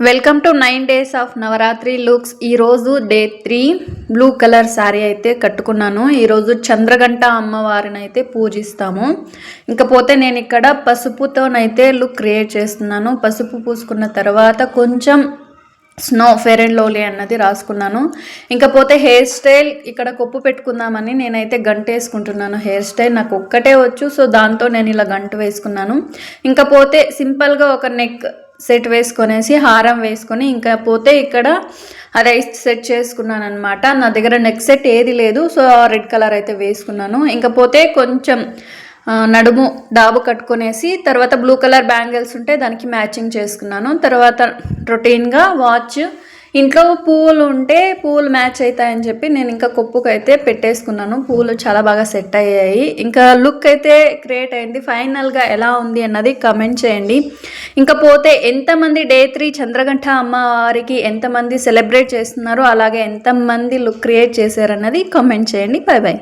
Welcome to 9 days of Navaratri looks. ఈరోజు day 3 blue colour sari అయితే కట్టుకున్నాను. ఈరోజు చంద్రగంట అమ్మవారిని అయితే పూజిస్తాము. ఇంకపోతే నేను ఇక్కడ పసుపుతోనైతే లుక్ క్రియేట్ చేస్తున్నాను. పసుపు పూసుకున్న తర్వాత కొంచెం స్నో ఫెయిర్ అండ్ లవ్లీ అన్నది రాసుకున్నాను. ఇంకపోతే హెయిర్ స్టైల్ ఇక్కడ కొప్పు పెట్టుకుందామని నేనైతే గంట వేసుకుంటున్నాను. హెయిర్ స్టైల్ నాకు ఒక్కటే వచ్చు, సో దాంతో నేను ఇలా గంట వేసుకున్నాను. ఇంకపోతే సింపుల్గా ఒక నెక్ సెట్ వేసుకొనేసి హారం వేసుకొని ఇంకపోతే ఇక్కడ రైస్ సెట్ చేసుకున్నాను అనమాట. నా దగ్గర నెక్ సెట్ ఏది లేదు, సో రెడ్ కలర్ అయితే వేసుకున్నాను. ఇంకపోతే కొంచెం నడుము డాబు కట్టుకునేసి తర్వాత బ్లూ కలర్ బ్యాంగిల్స్ ఉంటే దానికి మ్యాచింగ్ చేసుకున్నాను. తర్వాత రొటీన్గా వాచ్, ఇంట్లో పూలు ఉంటే పూలు మ్యాచ్ అవుతాయని చెప్పి నేను ఇంకా కొప్పుకు అయితే పెట్టేసుకున్నాను. పూలు చాలా బాగా సెట్ అయ్యాయి. ఇంకా లుక్ అయితే క్రియేట్ అయింది. ఫైనల్గా ఎలా ఉంది అన్నది కమెంట్ చేయండి. ఇంకపోతే ఎంతమంది డే 3 చంద్రగంట అమ్మవారికి ఎంతమంది సెలబ్రేట్ చేస్తున్నారో అలాగే ఎంతమంది లుక్ క్రియేట్ చేశారన్నది కమెంట్ చేయండి. By by.